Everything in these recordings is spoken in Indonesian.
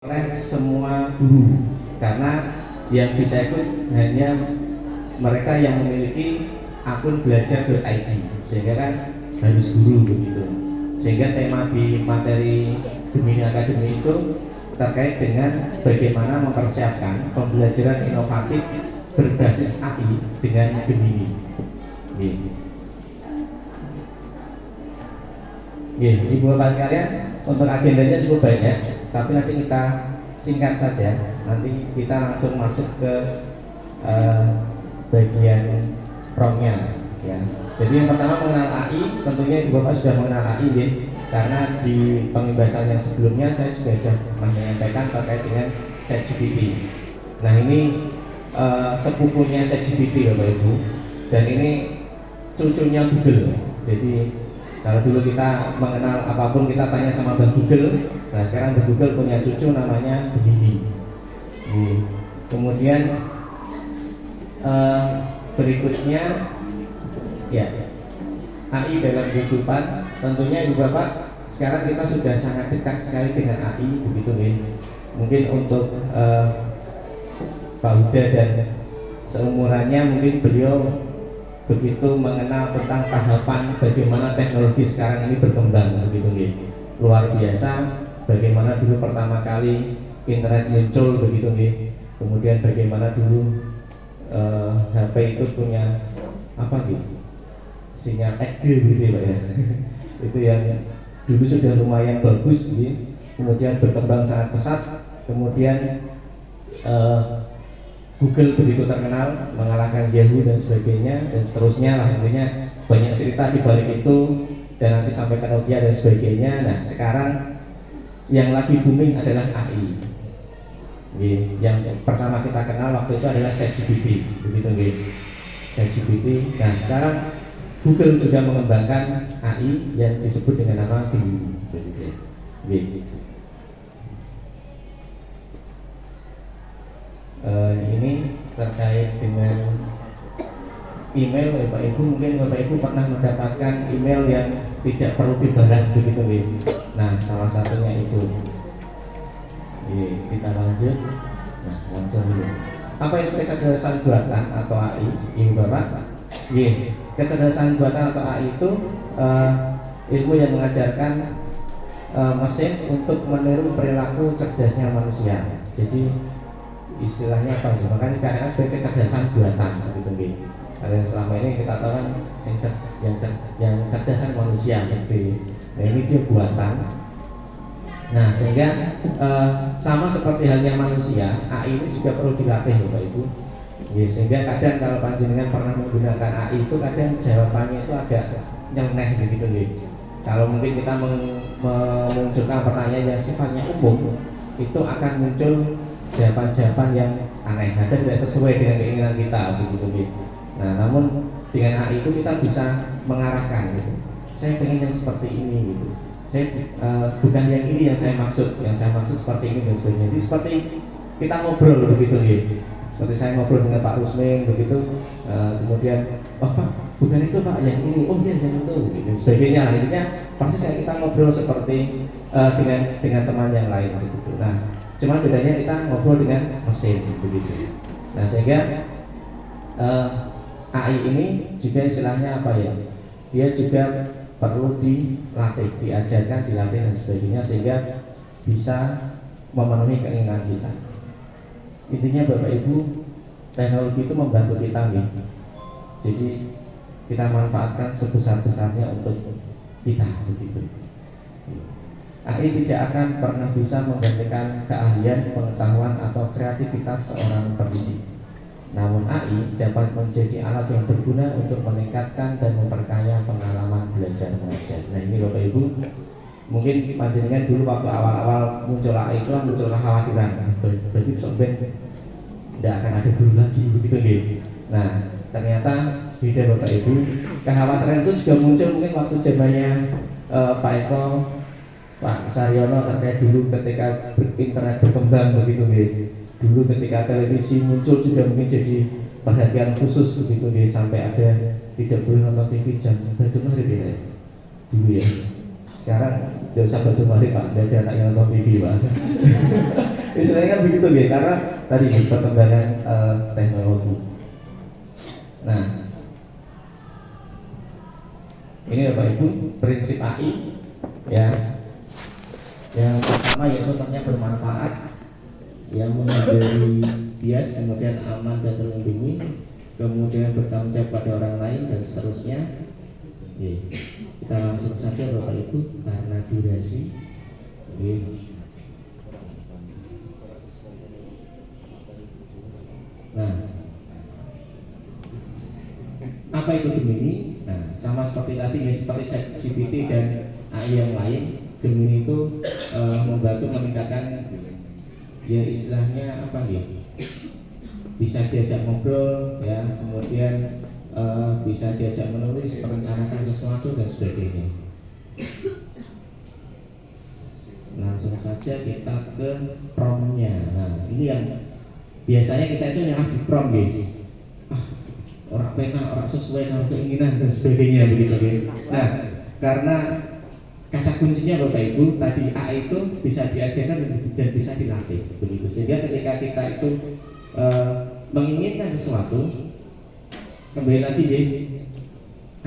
oleh semua guru, karena yang bisa ikut hanya mereka yang memiliki akun belajar.id, sehingga kan harus guru begitu. Sehingga tema di materi Gemini Academy itu terkait dengan bagaimana mempersiapkan pembelajaran inovatif berbasis AI dengan Gemini. Ibu Bapak sekalian, untuk agendanya cukup banyak, tapi nanti kita singkat saja. Nanti kita langsung masuk ke bagian promnya, ya. Jadi yang pertama mengenal AI, tentunya Ibu Bapak sudah mengenal AI, ya, karena di pembahasan yang sebelumnya saya sudah menyampaikan terkait dengan ChatGPT. Nah ini sepupunya ChatGPT Bapak Ibu, dan ini cucunya Google. Jadi kalau dulu kita mengenal apapun kita tanya sama Bang Google, nah sekarang Bang Google punya cucu namanya Gemini. Kemudian berikutnya, ya, AI dalam kehidupan. Tentunya Ibu Bapak sekarang kita sudah sangat dekat sekali dengan AI, begitu nih. Mungkin untuk Pak Huda dan seumurannya, mungkin beliau begitu mengenal tentang tahapan bagaimana teknologi sekarang ini berkembang, begitu nih. Luar biasa bagaimana dulu pertama kali internet muncul, begitu nih. Kemudian bagaimana dulu HP itu punya apa gitu, sinyal XG gitu ya Pak ya. Itu yang dulu sudah lumayan bagus gitu. Kemudian berkembang sangat pesat. Kemudian Google begitu terkenal, mengalahkan Yahoo dan sebagainya, dan seterusnya lah. Intinya banyak cerita di balik itu, dan nanti sampai ke Nokia dan sebagainya. Nah sekarang yang lagi booming adalah AI. Yang pertama kita kenal waktu itu adalah ChatGPT, begitu nggih. ChatGPT. Nah sekarang Google juga mengembangkan AI yang disebut dengan nama Gemini, begitu. Ini terkait dengan email, Bapak Ibu. Mungkin Bapak Ibu pernah mendapatkan email yang tidak perlu dibalas, begitu nih. Nah salah satunya itu. Kita lanjut. Nah langsung dulu. Apa itu kecerdasan buatan atau AI, Ibu Bapak? Kecerdasan buatan atau AI itu ilmu yang mengajarkan mesin untuk meniru perilaku cerdasnya manusia. Jadi istilahnya apa sih? Makanya dikatakan sebagai kecerdasan buatan, gitu nih. Karena selama ini kita tahu kan yang cerdasan manusia, gitu. Nah ini dia buatan. Nah sehingga sama seperti halnya manusia, AI ini juga perlu dilatih, Bapak Ibu. Sehingga kadang kalau panjenengan pernah menggunakan AI itu kadang jawabannya itu agak nyeleneh, begitu nih. Kalau mungkin kita memunculkan pertanyaan yang sifatnya umum, itu akan muncul jawaban-jawaban yang aneh, kadang tidak sesuai dengan keinginan kita, begitu gitu. Nah, namun dengan AI itu kita bisa mengarahkan, gitu. Saya pengen yang seperti ini, gitu. Saya bukan yang ini yang saya maksud seperti ini dan sebagainya. Jadi seperti kita ngobrol, begitu gitu. Seperti saya ngobrol dengan Pak Rusmin, begitu. Kemudian, oh Pak, bukan itu Pak, yang ini, oh iya yang itu, gitu. Sebagainya lah. Intinya pasti kita ngobrol seperti dengan teman yang lain, begitu. Nah, cuma bedanya kita ngobrol dengan mesin, begitu. Nah sehingga AI ini juga istilahnya apa ya? Dia juga perlu dilatih, diajarkan, dilatih dan sebagainya sehingga bisa memenuhi keinginan kita. Intinya Bapak Ibu, teknologi itu membantu kita nih. Jadi kita manfaatkan sebesar-besarnya untuk kita, begitu. AI tidak akan pernah bisa menggantikan keahlian, pengetahuan atau kreativitas seorang pendidik. Namun AI dapat menjadi alat yang berguna untuk meningkatkan dan memperkaya pengalaman belajar mengajar. Nah ini Bapak Ibu, mungkin panjenengan dulu waktu awal-awal muncul AI itu muncul kekhawatiran, berarti sebenarnya tidak akan ada guru lagi, begitu nih. Nah ternyata beda Bapak Ibu. Kekhawatiran itu juga muncul mungkin waktu zamannya Pak Eko, Pak Saryono terkait dulu ketika internet berkembang, begitu nih. Dulu ketika televisi muncul juga mungkin jadi perhatian khusus, begitu nih, sampai ada tidak boleh nonton TV jam 1 malam dulu ya. sekarang tidak usah baju mari Pak, dari anak yang nonton TV Pak. Istilahnya kan begitu ya, karena tadi perkembangan teknologi. Nah, ini Bapak Ibu prinsip AI ya. Yang pertama yaitu tentunya bermanfaat, yang menghindari bias, kemudian aman dan terlindungi, kemudian bertanggung jawab pada orang lain dan seterusnya. Oke, kita langsung saja Bapak Ibu karena durasi. Oke. Nah, apa itu Gemini? Nah, sama seperti tadi ya, seperti ChatGPT dan AI yang lain, Gemini itu membantu meningkatkan ya istilahnya apa ya? Bisa diajak ngobrol ya, kemudian bisa diajak menulis, merencanakan sesuatu dan sebagainya. Langsung saja kita ke promptnya. Nah, ini yang biasanya kita itu nyerah di prompt ya. Orang pena, orang sesuai dengan keinginan dan sebagainya begitu ya. Nah, karena kata kuncinya Bapak Ibu tadi AI itu bisa diajarkan dan bisa dilatih begitu. Sehingga ketika kita itu menginginkan sesuatu, kembali lagi ya,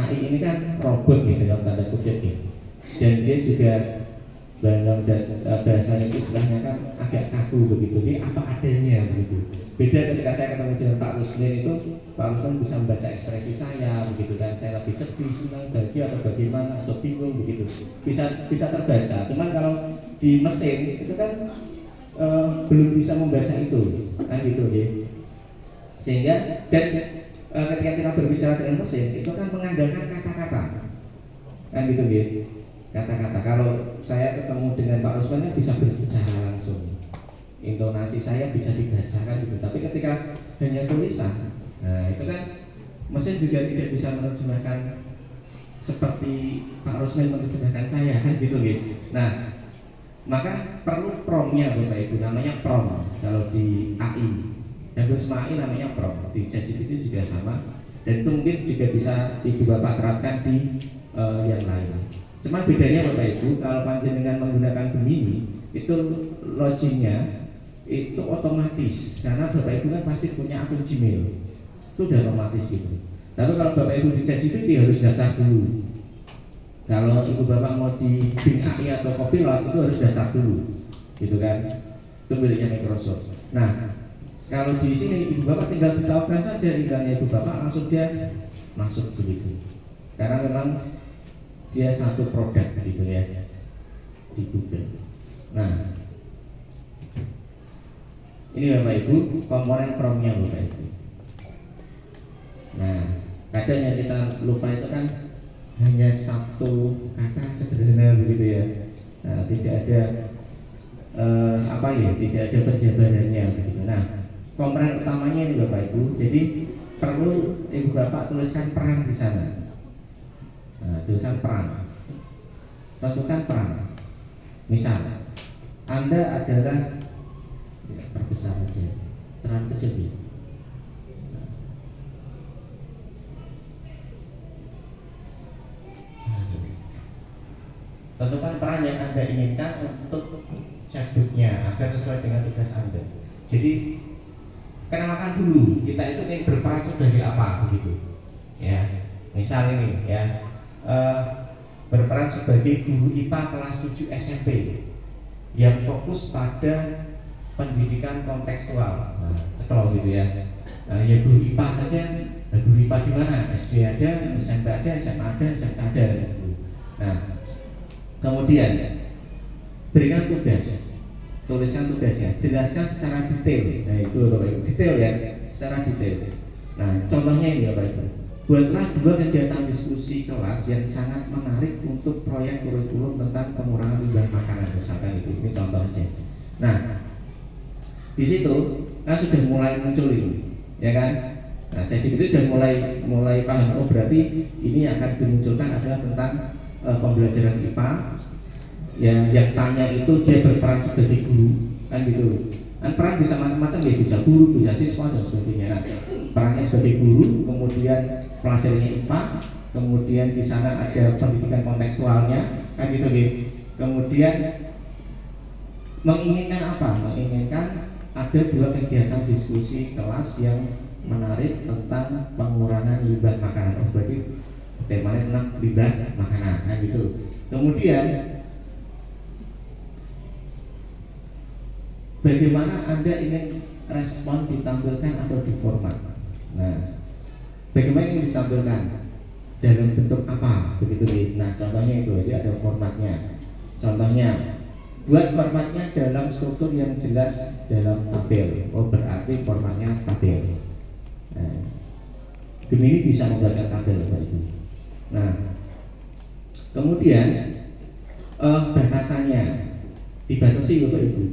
AI ini kan robot gitu dalam tanda kutip ya. Dan dia juga bahasanya itu istilahnya kan agak kaku begitu. Jadi apa adanya begitu. Beda ketika saya ketemu dengan Pak Rusmin itu, Pak Rusmin bisa membaca ekspresi saya begitu kan, saya lagi sedih, senang, bahagia atau bagaimana atau bingung begitu. Bisa terbaca. Cuman kalau di mesin itu kan belum bisa membaca itu, kan gitu ya. Sehingga dan ketika kita berbicara dengan mesin itu kan mengandalkan kata-kata, kan gitu ya. Kata-kata. Kalau saya ketemu dengan Pak Rusman kan bisa berbicara langsung, intonasi saya bisa dibacakan gitu. Tapi ketika hanya tulisan, nah itu kan mesin juga tidak bisa menerjemahkan seperti Pak Rusman menerjemahkan saya, kan gitu gitu. Nah, maka perlu promptnya Bapak Ibu, namanya prompt kalau di AI. Dan semua AI namanya prompt. Di ChatGPT juga sama. Dan itu mungkin juga bisa Ibu Bapak terapkan di yang lain. Cuma bedanya Bapak Ibu, kalau panjenengan menggunakan Gemini itu logiknya itu otomatis, karena Bapak Ibu kan pasti punya akun Gmail, itu udah otomatis gitu. Tapi kalau Bapak Ibu di ChatGPT harus daftar dulu. Kalau Ibu Bapak mau di Bing AI atau Copilot itu harus daftar dulu, gitu kan? Itu miliknya Microsoft. Nah, kalau di sini Ibu Bapak tinggal ditawarkan saja emailnya Ibu Bapak, langsung dia masuk begitu. Karena memang dia satu produk gitu ya di Google. Nah, ini Bapak Ibu komponen promptnya Bapak Ibu. Nah, kadang yang kita lupa itu kan hanya satu kata sederhana begitu ya. Nah, tidak ada tidak ada penjabarannya begitu. Nah, komponen utamanya ini Bapak Ibu. Jadi perlu Ibu Bapak tuliskan peran di sana. Nah, tulisan peran, tentukan peran. Misal, Anda adalah perbesar aja, terlalu kecil ya. Tentukan peran yang Anda inginkan untuk chatbotnya agar sesuai dengan tugas Anda. Jadi kenalkan dulu kita itu ingin berperan sebagai apa begitu. Ya, misal ini ya. Berperan sebagai guru IPA kelas 7 SMP yang fokus pada pendidikan kontekstual. Nah, ceklok gitu ya. Nah, ya guru IPA saja. Nah, guru IPA di mana? SD ada, SMP ada, SMA ada, SMK ada. Nah, kemudian berikan tugas, tuliskan tugasnya, jelaskan secara detail. Nah, itu Bapak Ibu, detail ya, secara detail. Nah, contohnya ini Bapak Ibu. Buatlah 2 kegiatan diskusi kelas yang sangat menarik untuk proyek kurikulum tentang pengurangan limbah makanan, misalkan itu. Ini contoh aja. Nah, di situ kan sudah mulai muncul ini, ya kan? Nah, jadi itu sudah mulai paham. Oh, berarti ini akan dimunculkan adalah tentang pembelajaran IPA. Yang tanya itu dia berperan sebagai guru, kan gitu. Kan peran bisa macam-macam ya, bisa guru, bisa siswa dan sebagainya. Nah, perannya sebagai guru, kemudian pelajarannya IPA, kemudian di sana ada pendidikan kontekstualnya, kan gitu gitu. Kemudian menginginkan apa? Menginginkan ada 2 kegiatan diskusi kelas yang menarik tentang pengurangan limbah makanan. Oh, berarti temanya tentang limbah makanan, kan gitu. Kemudian bagaimana Anda ingin respon ditampilkan atau diformat? Nah, bagaimana ingin ditampilkan? Dalam bentuk apa? Begitu. Nah, contohnya itu, jadi ada formatnya. Contohnya, buat formatnya dalam struktur yang jelas dalam tabel. Oh, berarti formatnya tabel. Nah, Gemini bisa membuatkan tabel Bapak Ibu. Nah, kemudian batasannya dibatasi Bapak Ibu.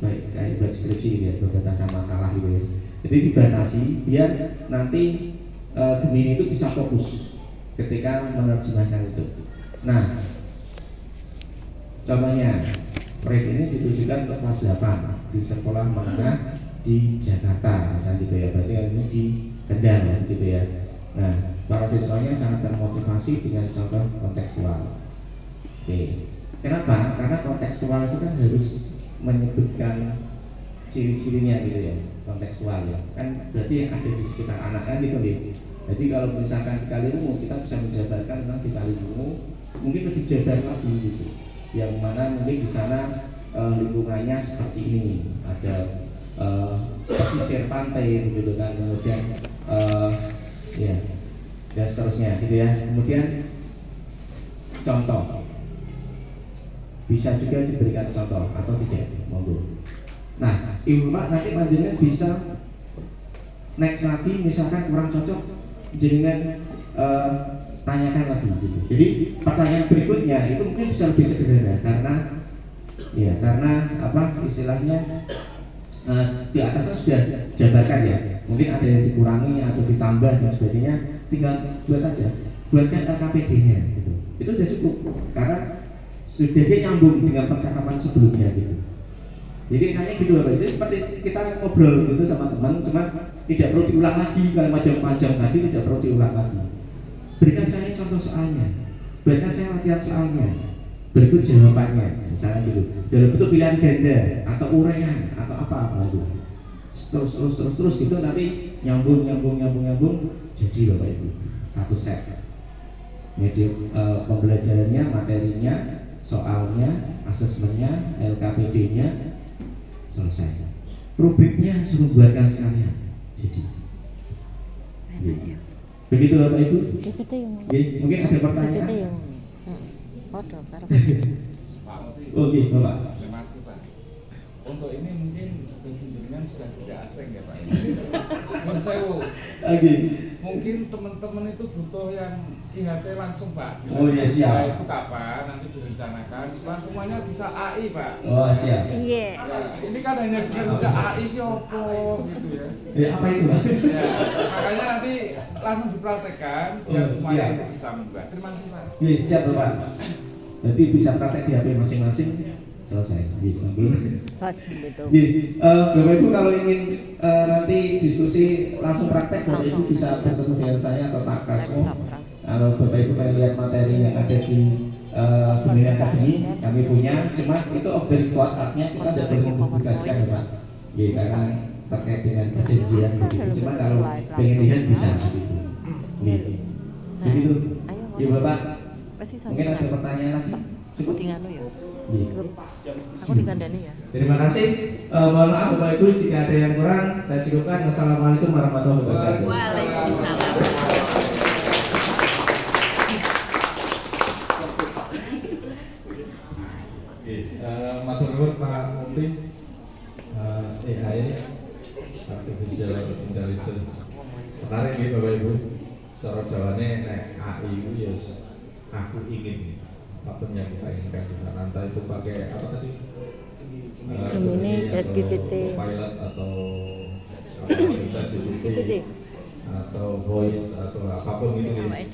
Baik, kayak buat skripsi ya, batasan masalah gitu ya. Jadi dibatasi biar nanti Gemini itu bisa fokus ketika menerjemahkan itu. Nah, contohnya proyek ini ditujukan untuk kelas 8 di sekolah menengah di Jakarta, misalnya gitu ya. Berarti ini di Kendal gitu ya. Nah, para siswanya sangat termotivasi dengan contoh kontekstual. Oke, kenapa? Karena kontekstual itu kan harus menyebutkan ciri-cirinya gitu ya, kontekstual ya. Kan berarti yang ada di sekitar anak kan gitu nih. Jadi kalau misalkan di Kaliwungu kita bisa menjabarkan tentang di Kaliwungu, mungkin lebih jabar lagi gitu. Yang mana mungkin di sana lingkungannya seperti ini, ada pesisir pantai gitu kan, kemudian ya dan seterusnya gitu ya. Kemudian contoh bisa juga diberikan contoh atau tidak, monggo. Nah, Ibu Pak nanti panjenengan bisa next lagi misalkan kurang cocok jenengan tanyakan lagi gitu. Jadi pertanyaan berikutnya itu mungkin bisa lebih sederhana karena apa istilahnya di atasnya sudah jabarkan ya. Mungkin ada yang dikurangi atau ditambah dan sebagainya, tinggal buatkan LKPD-nya gitu. Itu sudah cukup karena sudah dia nyambung dengan percakapan sebelumnya gitu. Jadi hanya gitu Bapak, itu seperti kita ngobrol gitu sama teman, cuma tidak perlu diulang lagi kalau panjang tadi, tidak perlu diulang lagi. Berikan saya contoh soalnya, berikan saya latihan soalnya, berikut jawabannya, misalnya gitu. Dalam bentuk pilihan ganda atau uraian atau apa gitu. Terus gitu nanti nyambung jadi Bapak Ibu satu set. Medium pembelajarannya, materinya, soalnya, asesmennya, LKPD-nya selesai. Rubriknya suruh buatkan sekalian. Jadi begitu Bapak Ibu. Mungkin ada pertanyaan. Oke Bapak. Terima kasih Pak. Untuk ini mungkin dengan sudah tidak asing ya Pak. Mensewu. Mungkin teman-teman itu butuh yang IHT langsung Pak. Oh iya siap. Itu kapan nanti direncanakan. Setelah semuanya bisa AI Pak. Oh siap. Iya. Ya, ini kan hanya bisa AI apa gitu ya. Ya apa itu Pak? Ya, makanya nanti langsung dipraktekkan biar semuanya itu bisa membuat. Terima kasih Pak. Iya siap Bapak. Nanti bisa praktek di HP masing-masing. Selesai. Bapak Ibu kalau ingin nanti diskusi langsung praktek, Bapak Ibu bisa bertemu dengan saya atau Pak Kasmo. Kalau Bapak Ibu pengen lihat materi yang ada di Gemini Academy, kami punya. Cuma itu off the record, artinya kita tidak boleh mempublikasikan ya Pak. Karena terkait dengan perjanjian begitu. Cuma kalau pengen lihat bisa begitu. Begitu. Ya Bapak. Mungkin ada pertanyaan lagi. Cukup tinggal ya. Aku digandani ya. Terima kasih. Mohon maaf Bapak Ibu jika ada yang kurang. Saya cukupkan. Wassalamualaikum warahmatullahi wabarakatuh. Waalaikumsalam. Matur nuwun Pak Mufti. AI Artificial Intelligence. Menarik nih Bapak Ibu. Cara jawabannya nek AI itu ya aku ingin apapun yang kita inginkan bisa nanti itu pakai apa tadi? Gemini, ChatGPT, pilot atau ChatGPT atau voice atau apapun itu. Menarik.